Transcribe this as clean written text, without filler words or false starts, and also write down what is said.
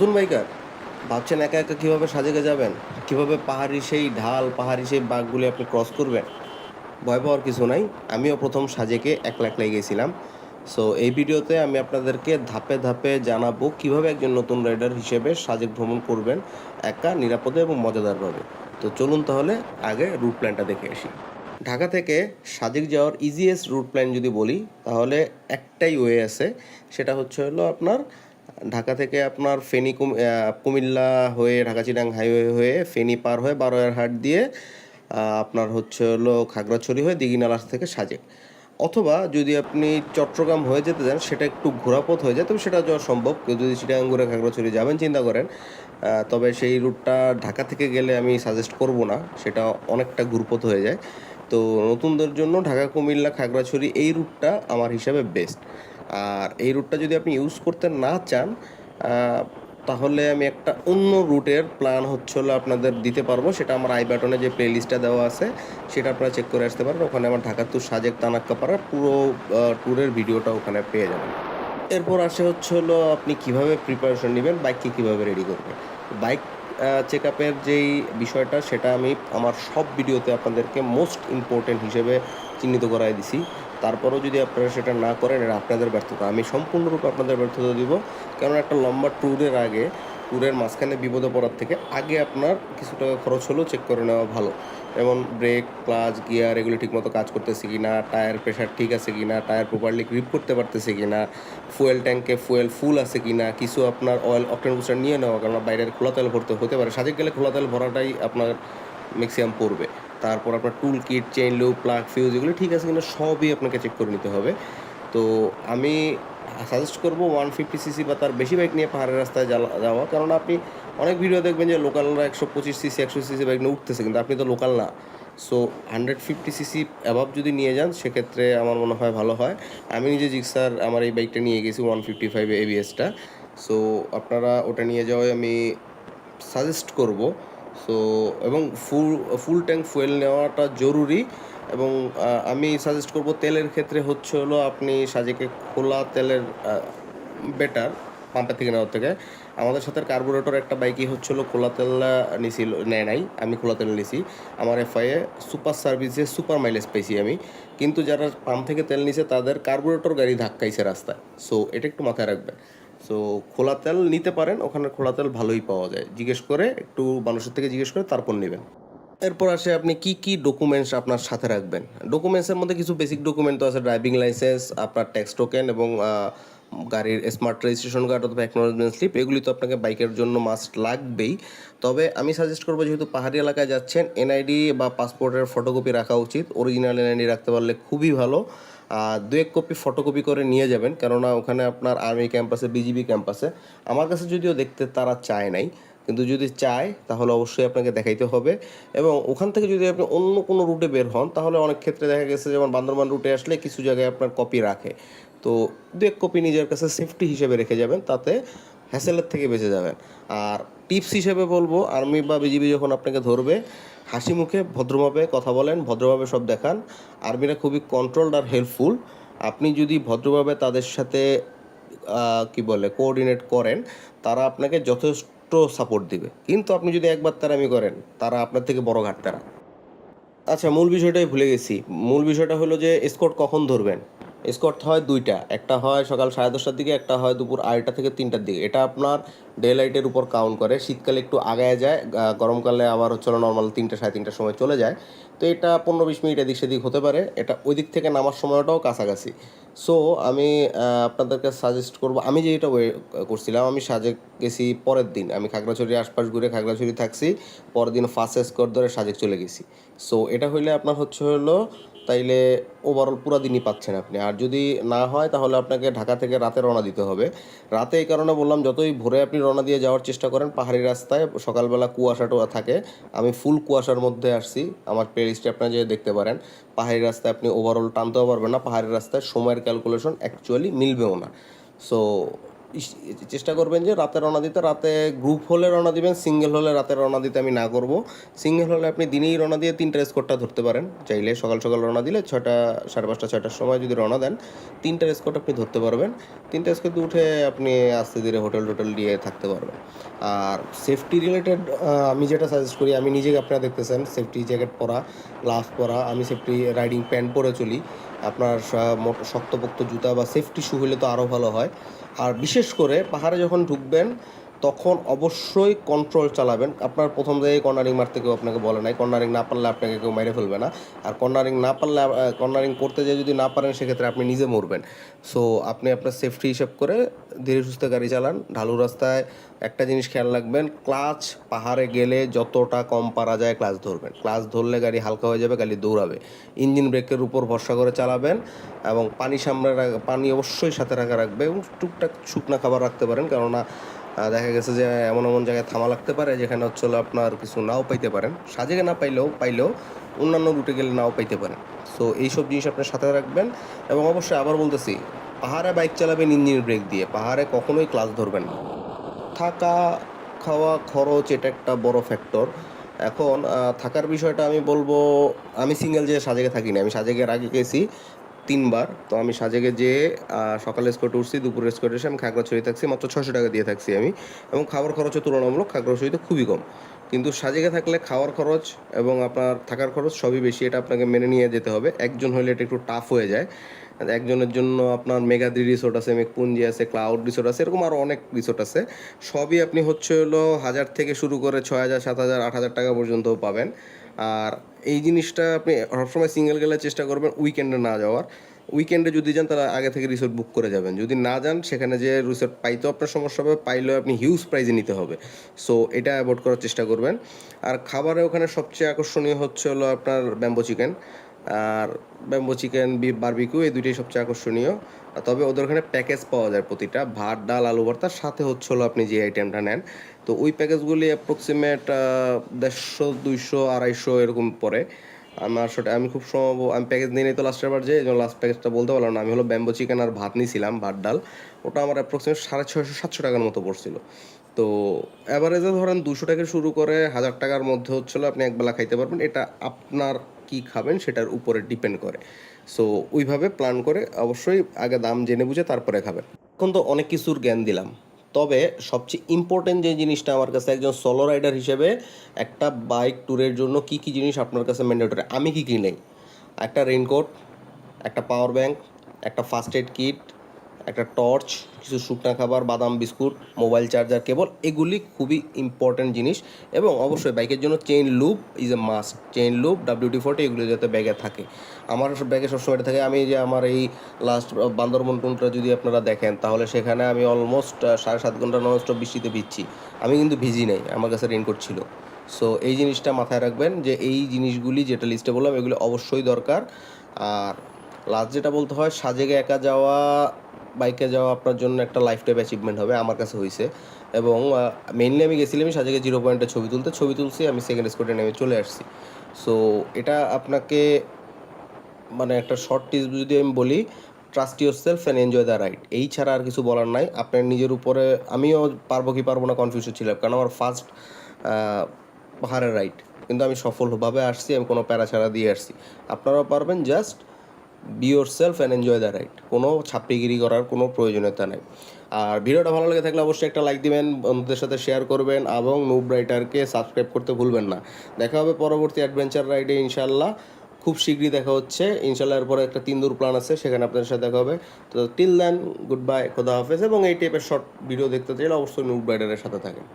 নতুন বাইকার ভাবছেন একা একা কীভাবে সাজেকে যাবেন, কিভাবে পাহাড়ি সেই ঢাল, পাহাড়ি সেই বাঁকগুলি আপনি ক্রস করবেন। ভয় পাওয়ার কিছু নাই। আমিও প্রথম সাজেকে একলা একলাই গেছিলাম। সো এই ভিডিওতে আমি আপনাদেরকে ধাপে ধাপে জানাবো কিভাবে একজন নতুন রাইডার হিসেবে সাজেক ভ্রমণ করবেন একা, নিরাপদে এবং মজাদারভাবে। তো চলুন তাহলে আগে রুট প্ল্যানটা দেখে আসি। ঢাকা থেকে সাজেক যাওয়ার ইজিয়েস্ট রুট প্ল্যান যদি বলি তাহলে একটাই ওয়ে আছে, সেটা হচ্ছে হলো আপনার ঢাকা থেকে আপনার কুমিল্লা হয়ে ঢাকা চিটাং হাইওয়ে হয়ে ফেনী পার হয়ে বারোয়ারহাট দিয়ে আপনার হচ্ছে হলো খাগড়াছড়ি হয়ে দিঘিনালা থেকে সাজেক, অথবা যদি আপনি চট্টগ্রাম হয়ে যেতে চান সেটা একটু ঘোরাপথ হয়ে যায়, তবে সেটা যাওয়া সম্ভব। কেউ যদি চিটাগাং ঘুরে খাগড়াছড়ি যাবেন চিন্তা করেন, তবে সেই রুটটা ঢাকা থেকে গেলে আমি সাজেস্ট করব না, সেটা অনেকটা ঘুরপথ হয়ে যায়। তো নতুনদের জন্য ঢাকা কুমিল্লা খাগড়াছড়ি এই রুটটা আমার হিসাবে বেস্ট। আর এই রুটটা যদি আপনি ইউজ করতে না চান তাহলে আমি একটা অন্য রুটের প্ল্যান হলো আপনাদের দিতে পারবো, সেটা আমার আই বাটনে যে প্লে লিস্টটা দেওয়া আছে সেটা আপনারা চেক করে আসতে পারেন। ওখানে আমার ঢাকা টু সাজেক তানাক্কাপাড়ার পুরো ট্যুরের ভিডিওটা ওখানে পেয়ে যাবেন। এরপর আসে হলো আপনি কিভাবে প্রিপারেশন নেবেন, বাইককে কীভাবে রেডি করবেন। বাইক চেক আপের যেই বিষয়টা সেটা আমি আমার সব ভিডিওতে আপনাদেরকে মোস্ট ইম্পর্টেন্ট হিসেবে চিহ্নিত করাই দিছি। তারপরেও যদি আপনারা সেটা না করেন, এটা আপনাদের ব্যর্থতা। আমি সম্পূর্ণরূপে আপনাদের ব্যর্থতা দিব, কারণ একটা লম্বা ট্যুরের আগে, ট্যুরের মাঝখানে বিপদে পড়ার থেকে আগে আপনার কিছু টাকা খরচ হলেও চেক করে নেওয়া ভালো। যেমন ব্রেক, ক্লাচ, গিয়ার এগুলি ঠিকমতো কাজ করতেছে কি না, টায়ার প্রেশার ঠিক আছে কি না, টায়ার প্রপারলি গ্রিপ করতে পারতেছে কি না, ফুয়েল ট্যাঙ্কে ফুয়েল ফুল আছে কি না, কিছু আপনার অয়েল অকটেন বুস্টার নিয়ে নেওয়া, কারণ বাইরের খোলা তেল ভরতে হতে পারে। সাজেক গেলে খোলা তেল ভরাটাই আপনার ম্যাক্সিমাম পড়বে। তারপর আপনার টুল kit, chain loop, plug, fuse এগুলো ঠিক আছে কিনা সবই আপনাকে চেক করে নিতে হবে। তো আমি সাজেস্ট করবো 150 সিসি বা তার বেশি বাইক নিয়ে পাহাড়ের রাস্তায় যাওয়া, কারণ আপনি অনেক ভিডিও দেখবেন যে লোকালরা 125 সিসি 100 সিসি বাইক নিয়ে উঠতেছে, কিন্তু আপনি তো লোকাল না। সো 150 সিসি অ্যাভাব যদি নিয়ে যান সেক্ষেত্রে আমার মনে হয় ভালো হয়। আমি নিজে জিক্সার আমার এই বাইকটা নিয়ে গেছি 155 এবিএসটা। সো আপনারা ওটা নিয়ে যাওয়াই আমি সাজেস্ট করব। সো এবং ফুল ট্যাঙ্ক ফুয়েল নেওয়াটা জরুরি। এবং আমি সাজেস্ট করব তেলের ক্ষেত্রে হলো আপনি সাজেকে খোলা তেলের বেটার পাম্পের থেকে নেওয়ার থেকে। আমাদের সাথে কার্বোরেটর একটা বাইকই হলো খোলা তেল নেয় নাই, আমি খোলা তেল নিছি। আমার এফআইএ সুপার সার্ভিসে সুপার মাইলেজ পাইছি আমি, কিন্তু যারা পাম্প থেকে তেল নিছে তাদের কার্বোরেটর গাড়ি ধাক্কাইছে রাস্তায়। সো এটা একটু মাথায় রাখবেন। সো খোলা তেল নিতে পারেন, ওখানে খোলা তেল ভালোই পাওয়া যায়, জিজ্ঞেস করে একটু মানুষের থেকে জিজ্ঞেস করে তারপর নেবেন। এরপর আসে আপনি কি কি ডকুমেন্টস আপনার সাথে রাখবেন। ডকুমেন্টসের মধ্যে কিছু বেসিক ডকুমেন্ট তো আছে, ড্রাইভিং লাইসেন্স, আপনার ট্যাক্স টোকেন এবং গাড়ির স্মার্ট রেজিস্ট্রেশন কার্ড অথবা অ্যাকনোলেজমেন্ট স্লিপ, এগুলি তো আপনাকে বাইকের জন্য মাস্ট লাগবেই। তবে আমি সাজেস্ট করবো, যেহেতু পাহাড়ি এলাকায় যাচ্ছেন, এনআইডি বা পাসপোর্টের ফটোকপি রাখা উচিত। অরিজিনাল এনআইডি রাখতে পারলে খুবই ভালো। দু এক কপি ফটোকপি করে নিয়ে যাবেন, কেননা ওখানে আপনার আর্মি ক্যাম্পাসে, বিজিবি ক্যাম্পাসে, আমার কাছে যদিও দেখতে তারা চায় নাই, কিন্তু যদি চায় তাহলে অবশ্যই আপনাকে দেখাইতে হবে। এবং ওখান থেকে যদি আপনি অন্য কোনো রুটে বের হন তাহলে অনেক ক্ষেত্রে দেখা গেছে, যেমন বান্দরবান রুটে আসলে কিছু জায়গায় আপনার কপি রাখে, তো দু এক কপি নিজের কাছে সেফটি হিসেবে রেখে যাবেন, তাতে হ্যাসেলের থেকে বেঁচে যাবেন। আর টিপস হিসেবে বলবো, আর্মি বা বিজিবি যখন আপনাকে ধরবে, হাসি মুখে ভদ্রভাবে কথা বলেন, ভদ্রভাবে সব দেখান। আর্মিরা খুবই কন্ট্রোলড আর হেল্পফুল। আপনি যদি ভদ্রভাবে তাদের সাথে কি বলে কোঅর্ডিনেট করেন, তারা আপনাকে যথেষ্ট সাপোর্ট দিবে। কিন্তু আপনি যদি একবার তারামি করেন, তারা আপনার থেকে বড় ঘাটতারা। আচ্ছা, মূল বিষয়টাই ভুলে গেছি। মূল বিষয়টা হলো যে এসকর্ট কখন ধরবেন। এসকর্ট হয় দুইটা, একটা হয় সকাল 10:30টার দিকে, একটা হয় দুপুর 2:30টা থেকে 3টার দিকে। এটা আপনার ডে লাইটের উপর কাউন্ট করে। শীতকালে একটু আগায় যায়, গরমকালে আবার নর্মাল 3টা 3:30টার সময় চলে যায়। তো এটা 15-20 মিনিট এদিক সেদিক হতে পারে, এটা ওই দিক থেকে নামার সময়টাও কাছাকাছি। সো আমি আপনাদেরকে সাজেস্ট করবো, আমি যেটা করছিলাম, আমি সাজেক গেছি পরের দিন, আমি খাগড়াছড়ির আশপাশ ঘুরে খাগড়াছড়ি থাকছি, পরের দিন ফার্স্ট এসকর্ট ধরে সাজেক চলে গেছি। সো এটা হইলে আপনার হলো তাইলে ওভারঅল পুরো দিনই পাচ্ছেন আপনি। আর যদি না হয় তাহলে আপনাকে ঢাকা থেকে রাতে রওনা দিতে হবে। রাতে এই কারণে বললাম, যতই ভোরে আপনি রওনা দিয়ে যাওয়ার চেষ্টা করেন, পাহাড়ি রাস্তায় সকালবেলা কুয়াশা টোয়া থাকে। আমি ফুল কুয়াশার মধ্যে আসছি, আমার প্লে লিস্টে আপনারা যে দেখতে পারেন। পাহাড়ি রাস্তায় আপনি ওভারঅল টানতেও পারবেন না, পাহাড়ি রাস্তায় সময়ের ক্যালকুলেশন অ্যাকচুয়ালি মিলবেও না। সো চেষ্টা করবেন যে রাতে রওনা দিতে। রাতে গ্রুপ হলে রওনা দিবেন, সিঙ্গেল হলে রাতে রওনা দিতে আমি না করব। সিঙ্গেল হলে আপনি দিনেই রওনা দিয়ে 3টা স্কোরটা ধরতে পারেন চাইলে। সকাল সকাল রওনা দিলে 6টা, 5:30, 6টার সময় যদি রওনা দেন 3টার স্কোর আপনি ধরতে পারবেন। 3টা স্কোর উঠে আপনি আস্তে ধীরে হোটেল টোটেল দিয়ে থাকতে পারবেন। আর সেফটি রিলেটেড আমি যেটা সাজেস্ট করি, আমি নিজেকে আপনারা দেখতেছেন সেফটি জ্যাকেট পরা, গ্লাভস পরা, আমি সেফটি রাইডিং প্যান্ট পরে চলি। আপনার শক্তপোক্ত জুতা বা সেফটি শু হলে তো আরও ভালো হয়। আর বিশেষ করে পাহাড়ে যখন ঢুকবেন তখন অবশ্যই কন্ট্রোল চালাবেন। আপনার প্রথম জায়গায় কর্নারিং মারতে কেউ আপনাকে বলে নাই, কর্নারিং না পারলে আপনাকে কেউ মেরে ফেলবে না। আর কর্নারিং না পারলে, কর্নারিং করতে যেয়ে যদি না পারেন সেক্ষেত্রে আপনি নিজে মরবেন। সো আপনি আপনার সেফটি হিসাব করে ধীরে সুস্থে গাড়ি চালান। ঢালু রাস্তায় একটা জিনিস খেয়াল রাখবেন, ক্লাচ পাহাড়ে গেলে যতটা কম পারা যায় ক্লাচ ধরবেন। ক্লাচ ধরলে গাড়ি হালকা হয়ে যাবে, গাড়ি দৌড়াবে। ইঞ্জিন ব্রেকের উপর ভরসা করে চালাবেন এবং পানি অবশ্যই সাথে রাখবে এবং টুকটাক শুকনা খাবার রাখতে পারেন, কেননা দেখা গেছে যে এমন এমন জায়গায় থামা লাগতে পারে যেখানে হচ্ছে আপনার কিছু নাও পাইতে পারেন। সাজেকে না পাইলেও অন্যান্য রুটে গেলে নাও পাইতে পারেন। সো এইসব জিনিস আপনার সাথে রাখবেন। এবং অবশ্যই আবার বলতেছি, পাহাড়ে বাইক চালাবেন ইঞ্জিন ব্রেক দিয়ে, পাহাড়ে কখনোই ক্লাচ ধরবেন না। থাকা, খাওয়া, খরচ এটা একটা বড় ফ্যাক্টর। এখন থাকার বিষয়টা আমি বলবো, আমি সিঙ্গেল যেয়ে সাজেকে থাকি না। আমি সাজেকের আগে গেছি 3বার। তো আমি সাজেকে যেয়ে সকালে স্কোয়ার্টে উঠছি, দুপুরে স্কোয়ার্টে এসে আমি খাগড়াছড়ি থাকছি, মাত্র 600 টাকা দিয়ে থাকছি আমি। এবং খাবার খরচও তুলনামূলক খাগড়াছড়িতে খুবই কম। কিন্তু সাজেকে থাকলে খাওয়ার খরচ এবং আপনার থাকার খরচ সবই বেশি, এটা আপনাকে মেনে নিয়ে যেতে হবে। একজন হলে এটা একটু টাফ হয়ে যায়। একজনের জন্য আপনার মেগাদ্রি রিসোর্ট আছে, মেঘপুঞ্জি আছে, ক্লাউড রিসোর্ট আছে, এরকম আরও অনেক রিসোর্ট আছে। সবই আপনি হচ্ছে 1000 থেকে শুরু করে 6000, 7000, 8000 টাকা পর্যন্তও পাবেন। আর এই জিনিসটা আপনি সবসময় সিঙ্গেল গেলে চেষ্টা করবেন উইকেন্ডে না যাওয়ার। উইকেন্ডে যদি যান তাহলে আগে থেকে রিসোর্ট বুক করে যাবেন। যদি না যান সেখানে যে রিসোর্ট পাইতেও আপনার সমস্যা হবে, পাইলেও আপনি হিউজ প্রাইজে নিতে হবে। সো এটা অ্যাভয়েড করার চেষ্টা করবেন। আর খাবারে ওখানে সবচেয়ে আকর্ষণীয় হচ্ছে আপনার ব্যাম্বো চিকেন। আর ব্যাম্বো চিকেন, বিফ বারবিকিউ, এই দুইটাই সবচেয়ে আকর্ষণীয়। তবে ওদের ওখানে প্যাকেজ পাওয়া যায় প্রতিটা, ভাত, ডাল, আলু ভর্তার সাথে হচ্ছে আপনি যে আইটেমটা নেন। তো ওই প্যাকেজগুলি অ্যাপ্রক্সিমেট 150, 200, 250 এরকম পড়ে। আমি খুব সম্ভব আমি প্যাকেজ নিয়ে নিই তো লাস্টের বার, যে এই জন্য লাস্ট প্যাকেজটা বলতে পারলাম না। আমি ব্যাম্বো চিকেন আর ভাত নিয়েছিলাম, ভাত ডাল। ওটা আমার অ্যাপ্রক্সিমেট 650, 700 টাকার মতো পড়ছিল। তো অ্যাভারেজে ধরেন 200 টাকা শুরু করে 1000 টাকার মধ্যে হচ্ছিল আপনি একবেলা খাইতে পারবেন। এটা আপনার কি খাবেন সেটার উপরে ডিপেন্ড করে। সো ওইভাবে প্ল্যান করে অবশ্যই আগে দাম জেনে বুঝে তারপরে খাবেন। এখন তো অনেক কিছুর জ্ঞান দিলাম, তবে সবচেয়ে ইম্পর্টেন্ট যে জিনিসটা আমার কাছে একজন সোলো রাইডার হিসেবে, একটা বাইক ট্যুরের জন্য কী কী জিনিস আপনার কাছে ম্যান্ডেটরি, আমি কী কী নেই: একটা রেইনকোট, একটা পাওয়ার ব্যাঙ্ক, একটা ফার্স্ট এড কিট, একটা টর্চ, কিছু শুকনা খাবার, বাদাম বিস্কুট, মোবাইল চার্জার, কেবল, এগুলি খুবই ইম্পর্ট্যান্ট জিনিস। এবং অবশ্যই বাইকের জন্য chain loop is a must. Chain loop, WD-40, এগুলো যাতে ব্যাগে থাকে। আমার ব্যাগে সবসময় থাকে। আমি যে আমার এই লাস্ট বান্দরবন টুনটা যদি আপনারা দেখেন, তাহলে সেখানে আমি অলমোস্ট 7.5 ঘন্টা ননস্টপ বৃষ্টিতে ভিজছি। আমি কিন্তু ভিজি নাই, আমার কাছে রেইনকোট ছিল। সো এই জিনিসটা মাথায় রাখবেন যে এই জিনিসগুলি যেটা লিস্টে বললাম এগুলো অবশ্যই দরকার। আর লাস্ট যেটা বলতে হয়, সাজেকে একা যাওয়া, বাইকে যাওয়া আপনার জন্য একটা লাইফ টাইম অ্যাচিভমেন্ট হবে, আমার কাছে হয়েছে। এবং মেইনলি আমি গেছিলাম সাজেকে 0 পয়েন্টে ছবি তুলছি, আমি সেকেন্ড স্পটে নেমে চলে আসছি। সো এটা আপনাকে মানে একটা শর্ট টিপস যদি আমি বলি, trust your self and enjoy the ride. এই ছাড়া আর কিছু বলার নাই। আপনার নিজের উপরে, আমিও পারবো কি পারবো না কনফিউশন ছিলাম, কারণ আমার ফার্স্ট পাহাড়ের রাইড, কিন্তু আমি সফলভাবে আসছি, আমি কোনো প্যারা ছাড়া দিয়ে আসছি। আপনারাও পারবেন, just be your self and enjoy the ride. কোনো ছাপড়িগিরি করার কোনো প্রয়োজনীয়তা নেই। আর ভিডিওটা ভালো লেগে থাকলে অবশ্যই একটা লাইক দিবেন, বন্ধুদের সাথে শেয়ার করবেন এবং নুব রাইডারকে সাবস্ক্রাইব করতে ভুলবেন না। দেখা হবে পরবর্তী অ্যাডভেঞ্চার রাইডে ইনশাল্লাহ। খুব শীঘ্রই দেখা হচ্ছে ইনশাল্লাহ। এরপরে একটা 3 দূর প্ল্যান আছে, সেখানে আপনাদের সাথে দেখা হবে। তো টিল দেন, গুড বাই, খোদা হাফেজ। এবং এই টাইপের শর্ট ভিডিও দেখতে চাইলে অবশ্যই নুব রাইডারের সাথে থাকেন।